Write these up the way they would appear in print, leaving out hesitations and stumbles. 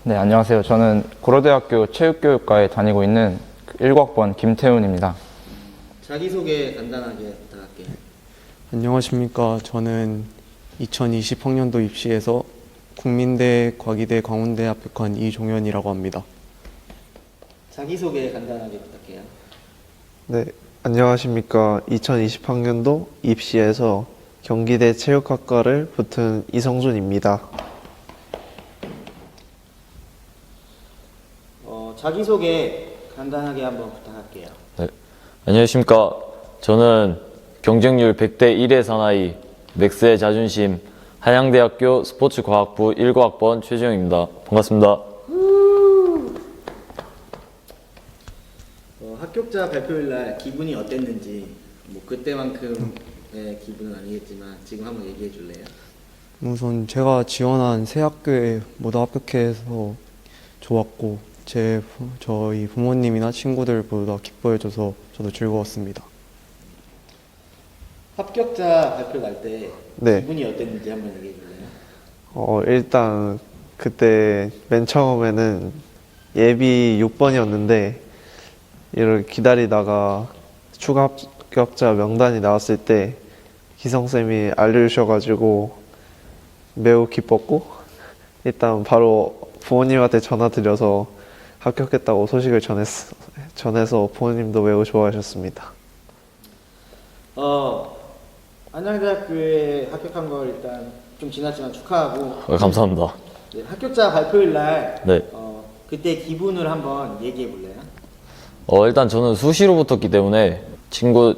네, 안녕하세요. 저는 고려대학교 체육교육과에 다니고 있는 19학번 김태훈입니다. 자기소개 간단하게 부탁할게요. 안녕하십니까. 저는 2020학년도 입시해서 국민대, 과기대, 광운대 합격한 이종현이라고 합니다. 자기소개 간단하게 부탁해요. 네, 안녕하십니까. 2020학년도 입시에서 경기대 체육학과를 붙은 이성준입니다. 자기소개 간단하게 한번 부탁할게요. 네, 안녕하십니까. 저는 경쟁률 100대 1의 사나이, 맥스의 자존심, 한양대학교 스포츠과학부 19학번 최지영입니다. 반갑습니다. 합격자 발표일 날 기분이 어땠는지, 뭐 그때만큼의 기분은 아니겠지만 지금 한번 얘기해 줄래요? 우선 제가 지원한 세 학교에 모두 합격해서 좋았고 저희 부모님이나 친구들 모두 다 기뻐해줘서 저도 즐거웠습니다. 합격자 발표 날 때 네. 기분이 어땠는지 한번 얘기해 줄래요? 일단 그때 맨 처음에는 예비 6번이었는데 이를 기다리다가 추가 합격자 명단이 나왔을 때 기성쌤이 알려주셔가지고 매우 기뻤고 일단 바로 부모님한테 전화드려서 합격했다고 소식을 전해서 부모님도 매우 좋아하셨습니다. 안양대학교에 합격한 걸 일단 좀 지났지만 축하하고, 감사합니다. 네, 합격자 발표일 날 네. 그때 기분을 한번 얘기해 볼래요? 일단 저는 수시로 붙었기 때문에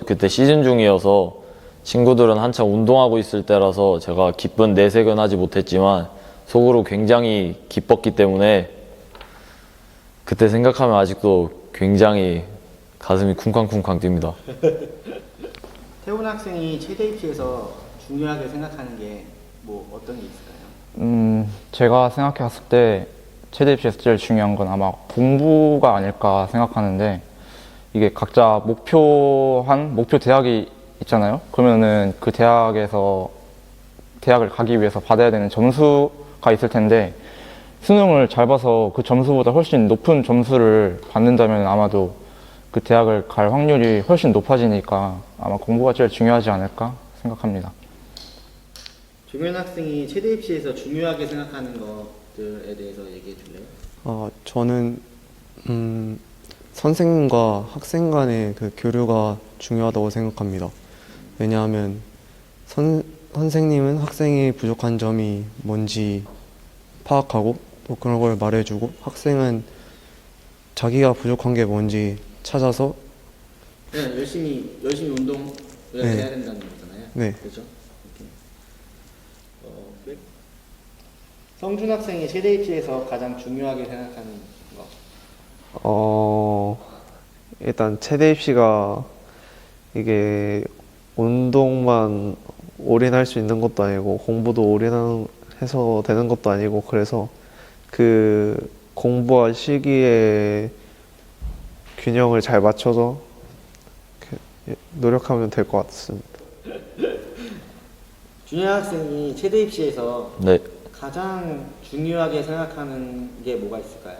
그때 시즌 중이어서 친구들은 한창 운동하고 있을 때라서 제가 기쁜 내색은 하지 못했지만 속으로 굉장히 기뻤기 때문에 그때 생각하면 아직도 굉장히 가슴이 쿵쾅쿵쾅 뜁니다. 태훈 학생이 최대 입시에서 중요하게 생각하는 게 뭐 어떤 게 있을까요? 제가 생각해 봤을 때 체대 입시에서 제일 중요한 건 아마 공부가 아닐까 생각하는데, 이게 각자 목표 대학이 있잖아요. 그러면은 그 대학을 가기 위해서 받아야 되는 점수가 있을 텐데, 수능을 잘 봐서 그 점수보다 훨씬 높은 점수를 받는다면 아마도 그 대학을 갈 확률이 훨씬 높아지니까 아마 공부가 제일 중요하지 않을까 생각합니다. 종현 학생이 최대 입시에서 중요하게 생각하는 것들에 대해서 얘기해 줄래요? 저는 선생님과 학생 간의 그 교류가 중요하다고 생각합니다. 왜냐하면 선생님은 학생이 부족한 점이 뭔지 파악하고 또 그런 걸 말해주고, 학생은 자기가 부족한 게 뭔지 찾아서 네, 열심히 운동을 네. 해야 된다는 거잖아요. 네. 그렇죠? 성준 학생이 최대 입시에서 가장 중요하게 생각하는 거. 일단 체대 입시가 이게 운동만 올인할 수 있는 것도 아니고 공부도 올인해서 되는 것도 아니고, 그래서 그 공부와 실기의 균형을 잘 맞춰서 노력하면 될 것 같습니다. 준현 학생이 최대 입시에서 네. 가장 중요하게 생각하는 게 뭐가 있을까요?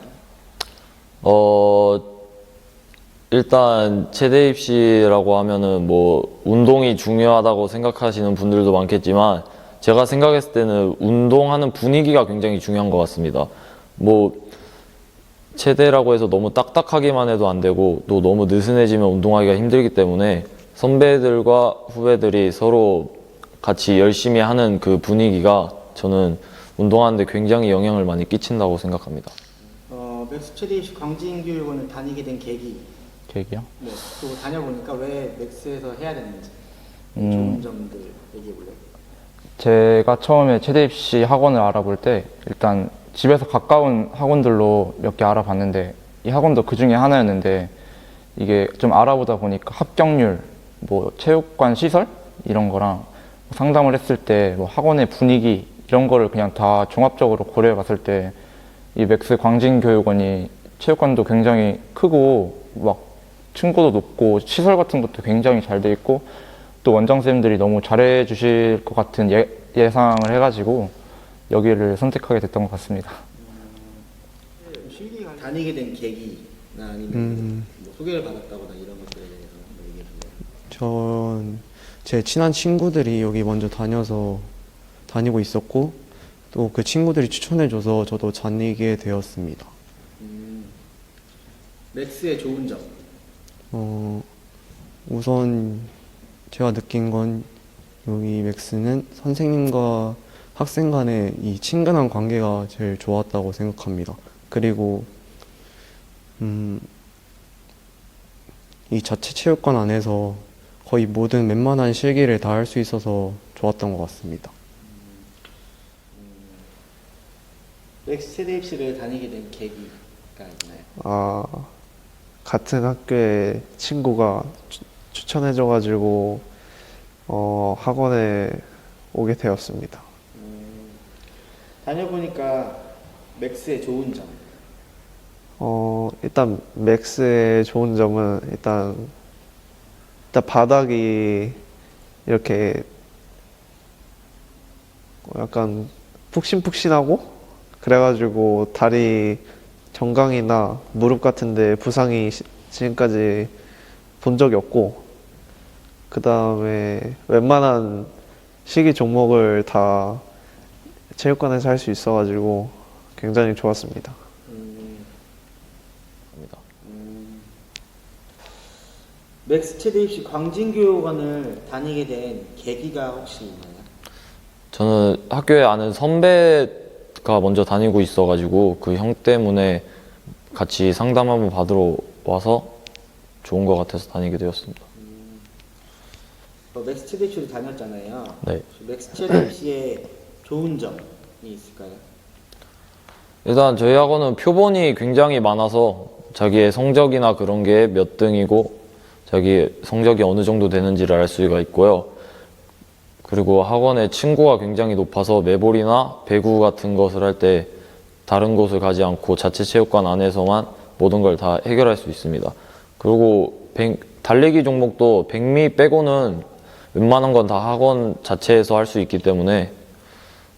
일단 체대 입시라고 하면은 뭐 운동이 중요하다고 생각하시는 분들도 많겠지만, 제가 생각했을 때는 운동하는 분위기가 굉장히 중요한 것 같습니다. 뭐 체대라고 해서 너무 딱딱하기만 해도 안 되고 또 너무 느슨해지면 운동하기가 힘들기 때문에 선배들과 후배들이 서로 같이 열심히 하는 그 분위기가 저는 운동하는데 굉장히 영향을 많이 끼친다고 생각합니다. 맥스 최대 입시 광진교육원을 다니게 된 계기요? 네, 또 다녀보니까 왜 맥스에서 해야 되는지 좋은 점들 얘기해 볼래요? 제가 처음에 체대 입시 학원을 알아볼 때 일단 집에서 가까운 학원들로 몇 개 알아봤는데, 이 학원도 그 중에 하나였는데, 이게 좀 알아보다 보니까 합격률, 뭐 체육관 시설 이런 거랑 상담을 했을 때 뭐 학원의 분위기 이런 거를 그냥 다 종합적으로 고려해 봤을 때 이 맥스 광진교육원이 체육관도 굉장히 크고 막 층고도 높고 시설 같은 것도 굉장히 잘 돼 있고, 또 원장쌤들이 너무 잘해 주실 것 같은 예상을 해가지고 여기를 선택하게 됐던 것 같습니다. 다니게 된 계기나 아니면 뭐 소개를 받았다거나 이런 것들에 대해서 한번 얘기해 주세요. 전 제 친한 친구들이 여기 먼저 다니고 있었고 또 그 친구들이 추천해줘서 저도 다니게 되었습니다. 맥스의 좋은 점. 우선 제가 느낀 건 여기 맥스는 선생님과 학생 간의 이 친근한 관계가 제일 좋았다고 생각합니다. 그리고 이 자체 체육관 안에서 거의 모든 웬만한 실기를 다 할 수 있어서 좋았던 것 같습니다. 맥스 체대 입시를 다니게 된 계기가 있나요? 아, 같은 학교에 친구가 추천해줘가지고 학원에 오게 되었습니다. 다녀보니까 맥스의 좋은 점. 일단 맥스의 좋은 점은 일단 바닥이 이렇게 약간 푹신푹신하고 그래가지고 다리 정강이나 무릎 같은데 부상이 지금까지 본 적이 없고, 그 다음에 웬만한 시기 종목을 다 체육관에서 할 수 있어가지고 굉장히 좋았습니다. 맥스 체대 입시 광진교육원을 다니게 된 계기가 혹시 있나요? 저는 학교에 아는 선배가 먼저 다니고 있어가지고 그 형 때문에 같이 상담 한번 받으러 와서 좋은 것 같아서 다니게 되었습니다. 맥스 체대 입시를 다녔잖아요. 네. 맥스 체대 입시에 좋은 점이 있을까요? 일단 저희 학원은 표본이 굉장히 많아서 자기의 성적이나 그런 게 몇 등이고 자기 성적이 어느 정도 되는지를 알 수가 있고요. 그리고 학원에 친구가 굉장히 높아서 매볼이나 배구 같은 것을 할 때 다른 곳을 가지 않고 자체 체육관 안에서만 모든 걸 다 해결할 수 있습니다. 그리고 달리기 종목도 100미 빼고는 웬만한 건 다 학원 자체에서 할 수 있기 때문에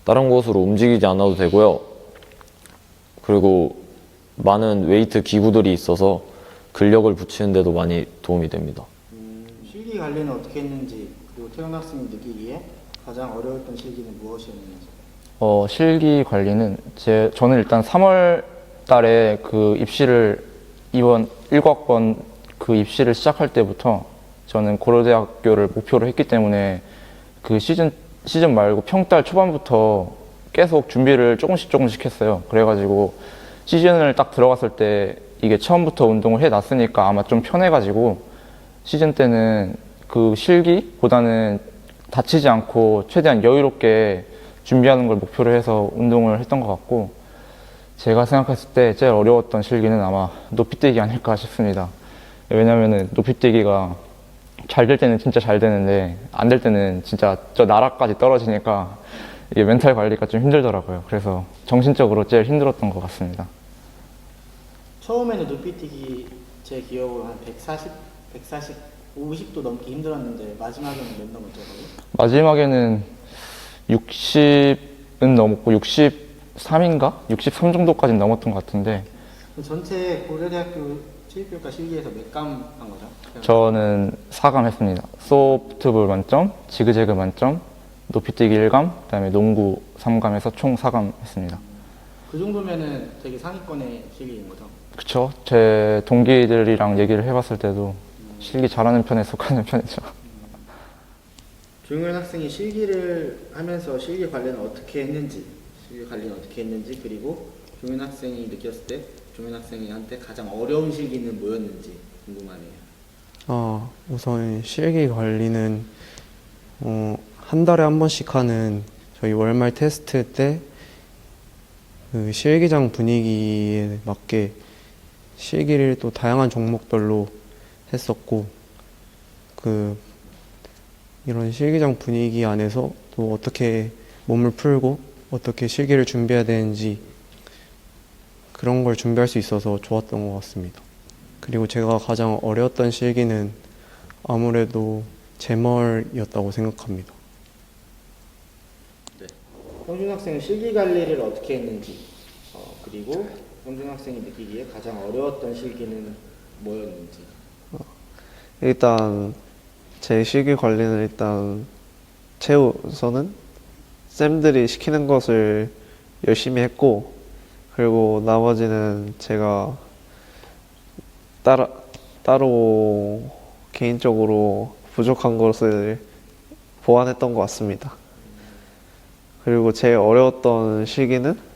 다른 곳으로 움직이지 않아도 되고요. 그리고 많은 웨이트 기구들이 있어서 근력을 붙이는 데도 많이 도움이 됩니다. 실기 관리는 어떻게 했는지, 그리고 태영 학생이 느끼기에 가장 어려웠던 실기는 무엇이었는지. 실기 관리는 저는 일단 3월 달에 그 입시를 이번 19학번 그 입시를 시작할 때부터 저는 고려대학교를 목표로 했기 때문에 그 시즌 말고 평달 초반부터 계속 준비를 조금씩 했어요. 그래가지고 시즌을 딱 들어갔을 때 이게 처음부터 운동을 해놨으니까 아마 좀 편해가지고 시즌 때는 그 실기보다는 다치지 않고 최대한 여유롭게 준비하는 걸 목표로 해서 운동을 했던 것 같고, 제가 생각했을 때 제일 어려웠던 실기는 아마 높이뛰기 아닐까 싶습니다. 왜냐면은 높이뛰기가 잘 될 때는 진짜 잘 되는데 안 될 때는 진짜 저 나라까지 떨어지니까 이게 멘탈 관리가 좀 힘들더라고요. 그래서 정신적으로 제일 힘들었던 것 같습니다. 처음에는 높이뛰기 제 기억으로 한 50도 넘기 힘들었는데 마지막에는 몇 넘었죠? 마지막에는 60은 넘었고 63인가? 63 정도까지는 넘었던 것 같은데, 전체 고려대학교 체육교육과 실기에서 몇 감 한 거죠? 저는 4감 했습니다. 소프트볼 만점, 지그재그 만점, 높이뛰기 1감, 그다음에 농구 3감에서 총 4감 했습니다. 그 정도면은 되게 상위권의 실기인 거죠? 그쵸? 제 동기들이랑 얘기를 해봤을 때도 실기 잘하는 편에 속하는 편이죠. 조용현 학생이 실기를 하면서 실기 관리는 어떻게 했는지, 그리고 조용현 학생이 느꼈을 때 조용현 학생한테 가장 어려운 실기는 뭐였는지 궁금하네요. 우선 실기 관리는 한 달에 한 번씩 하는 저희 월말 테스트 때 그 실기장 분위기에 맞게 실기를 또 다양한 종목별로 했었고, 이런 실기장 분위기 안에서 또 어떻게 몸을 풀고 어떻게 실기를 준비해야 되는지 그런 걸 준비할 수 있어서 좋았던 것 같습니다. 그리고 제가 가장 어려웠던 실기는 아무래도 제멀이었다고 생각합니다. 형준 학생은 실기 관리를 어떻게 했는지, 그리고 홍준 학생이 느끼기에 가장 어려웠던 실기는 뭐였는지. 일단 제 실기 관리는 일단 최우선은 쌤들이 시키는 것을 열심히 했고, 그리고 나머지는 제가 따로 개인적으로 부족한 것을 보완했던 것 같습니다. 그리고 제일 어려웠던 시기는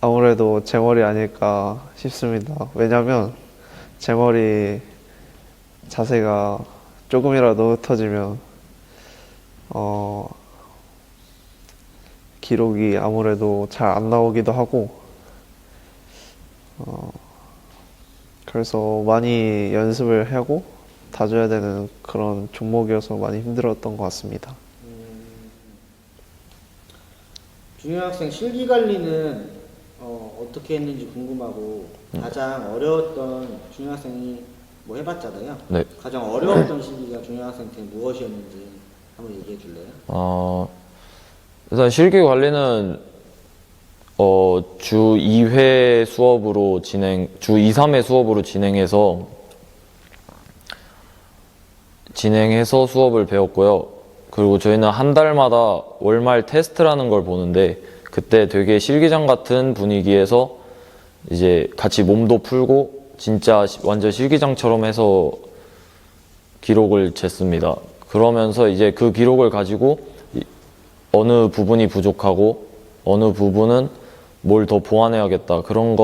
아무래도 제 머리 아닐까 싶습니다. 왜냐면 제 머리 자세가 조금이라도 흩어지면 기록이 아무래도 잘 안 나오기도 하고, 그래서 많이 연습을 하고 다져야 되는 그런 종목이어서 많이 힘들었던 것 같습니다. 중요학생 실기 관리는 어떻게 했는지 궁금하고, 가장 어려웠던 중요학생이 뭐 해봤잖아요. 네. 가장 어려웠던 실기가 중요학생한테 무엇이었는지 한번 얘기해 줄래요? 일단 실기 관리는 주 2회 수업으로 주 2, 3회 수업으로 진행해서 수업을 배웠고요. 그리고 저희는 한 달마다 월말 테스트라는 걸 보는데, 그때 되게 실기장 같은 분위기에서 이제 같이 몸도 풀고 진짜 완전 실기장처럼 해서 기록을 쟀습니다. 그러면서 이제 그 기록을 가지고 어느 부분이 부족하고 어느 부분은 뭘 더 보완해야겠다, 그런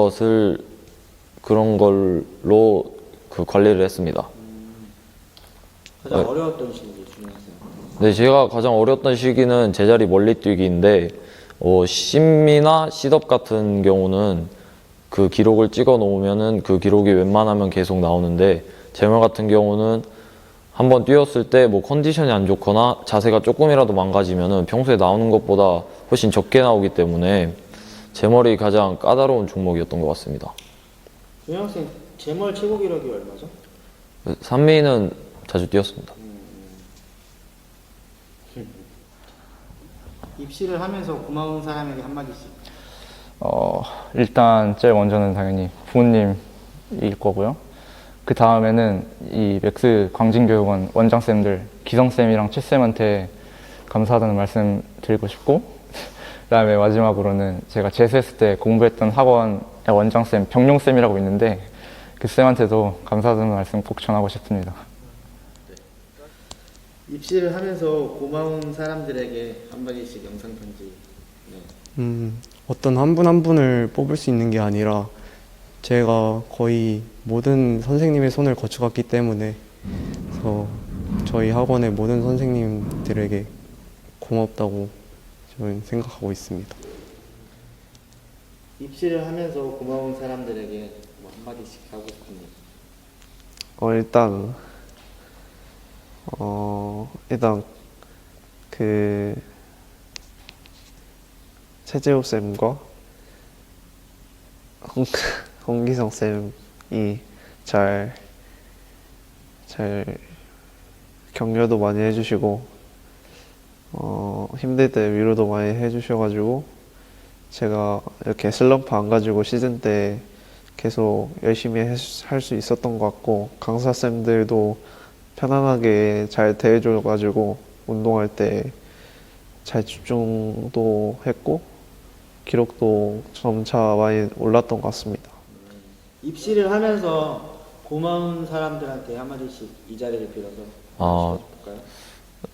걸로 그 관리를 했습니다. 가장 네. 어려웠던 실기 중요학생. 네, 제가 가장 어려웠던 시기는 제자리 멀리 뛰기인데, 심미나 시덥 같은 경우는 그 기록을 찍어 놓으면은 그 기록이 웬만하면 계속 나오는데, 제멀 같은 경우는 한번 뛰었을 때 뭐 컨디션이 안 좋거나 자세가 조금이라도 망가지면은 평소에 나오는 것보다 훨씬 적게 나오기 때문에 제멀이 가장 까다로운 종목이었던 것 같습니다. 중요학생 제멀 최고 기록이 얼마죠? 산미는 자주 뛰었습니다. 입시를 하면서 고마운 사람에게 한마디씩. 일단 제일 먼저는 당연히 부모님일 거고요. 그 다음에는 이 맥스 광진교육원 원장쌤들, 기성쌤이랑 최쌤한테 감사하다는 말씀 드리고 싶고, 그 다음에 마지막으로는 제가 재수했을 때 공부했던 학원의 원장쌤, 병룡쌤이라고 있는데, 그 쌤한테도 감사하다는 말씀 꼭 전하고 싶습니다. 입시를 하면서 고마운 사람들에게 한마디씩 영상 편지. 네. 어떤 한 분 한 분을 뽑을 수 있는 게 아니라 제가 거의 모든 선생님의 손을 거쳐갔기 때문에, 그래서 저희 학원의 모든 선생님들에게 고맙다고 저는 생각하고 있습니다. 입시를 하면서 고마운 사람들에게 뭐 한마디씩 하고 싶은데. 일단 그 최재호 쌤과 홍기성 쌤이 잘 격려도 많이 해주시고, 힘들 때 위로도 많이 해주셔가지고 제가 이렇게 슬럼프 안 가지고 시즌 때 계속 열심히 할 수 있었던 것 같고, 강사 쌤들도 편안하게 잘 대해줘가지고 운동할 때 잘 집중도 했고 기록도 점차 많이 올랐던 것 같습니다. 입시를 하면서 고마운 사람들한테 한마디씩 이 자리를 빌어서 볼까요?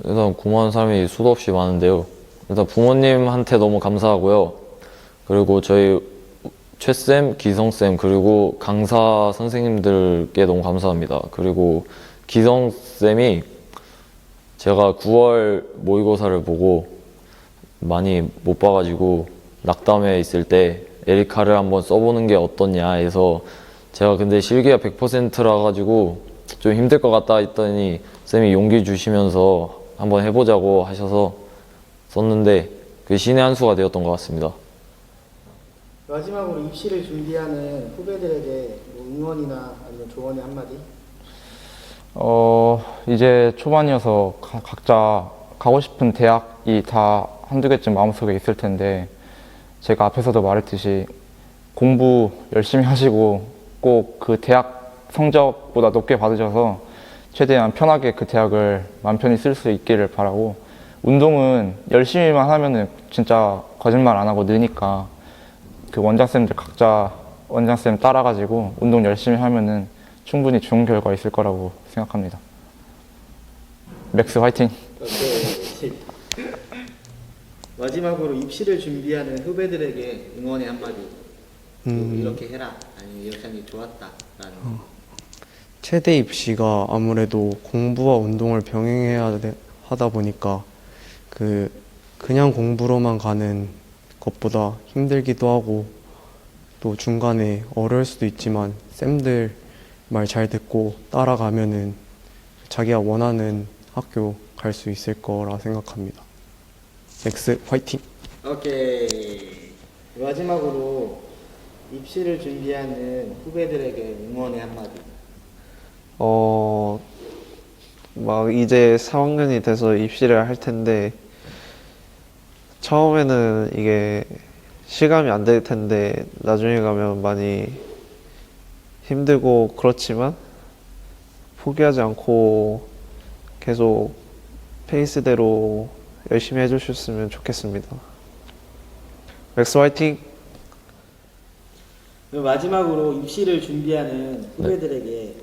일단 고마운 사람이 수도 없이 많은데요. 일단 부모님한테 너무 감사하고요. 그리고 저희 최쌤, 기성쌤, 그리고 강사 선생님들께 너무 감사합니다. 그리고 기성쌤이 제가 9월 모의고사를 보고 많이 못 봐가지고 낙담해 있을 때 에리카를 한번 써보는 게 어떻냐 해서, 제가 근데 실기가 100%라 가지고 좀 힘들 것 같다 했더니 쌤이 용기 주시면서 한번 해보자고 하셔서 썼는데 그 신의 한 수가 되었던 것 같습니다. 마지막으로 입시를 준비하는 후배들에게 뭐 응원이나 아니면 조언의 한마디? 이제 초반이어서 각자 가고 싶은 대학이 다 한두 개쯤 마음속에 있을 텐데 제가 앞에서도 말했듯이 공부 열심히 하시고 꼭 그 대학 성적보다 높게 받으셔서 최대한 편하게 그 대학을 마음 편히 쓸 수 있기를 바라고, 운동은 열심히만 하면은 진짜 거짓말 안 하고 느니까 그 원장쌤들 각자 원장쌤 따라가지고 운동 열심히 하면은 충분히 좋은 결과 있을 거라고 생각합니다. 맥스 화이팅! 오케이. 마지막으로 입시를 준비하는 후배들에게 응원의 한마디. 이렇게 해라, 아니면 이렇게 하는 게 좋았다라는. 체대 입시가 아무래도 공부와 운동을 병행해야 하다 보니까 그냥 공부로만 가는 것보다 힘들기도 하고 또 중간에 어려울 수도 있지만 쌤들 말 잘 듣고 따라가면은 자기가 원하는 학교 갈 수 있을 거라 생각합니다. 맥스 화이팅! 오케이. 마지막으로 입시를 준비하는 후배들에게 응원의 한마디. 막 이제 4학년이 돼서 입시를 할 텐데 처음에는 이게 실감이 안 될 텐데 나중에 가면 많이 힘들고 그렇지만 포기하지 않고 계속 페이스대로 열심히 해주셨으면 좋겠습니다. 맥스 화이팅! 그럼 마지막으로 입시를 준비하는 후배들에게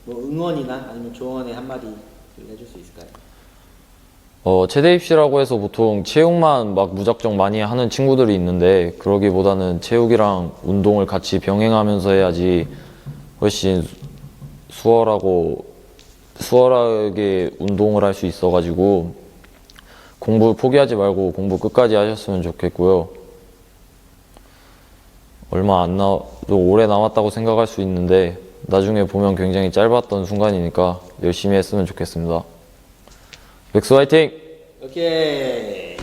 뭐 응원이나 아니면 조언의 한마디 해줄 수 있을까요? 체대 입시라고 해서 보통 체육만 막 무작정 많이 하는 친구들이 있는데, 그러기보다는 체육이랑 운동을 같이 병행하면서 해야지 훨씬 수월하게 운동을 할 수 있어가지고 공부 포기하지 말고 공부 끝까지 하셨으면 좋겠고요. 오래 남았다고 생각할 수 있는데 나중에 보면 굉장히 짧았던 순간이니까 열심히 했으면 좋겠습니다. 맥스 화이팅! 오케이.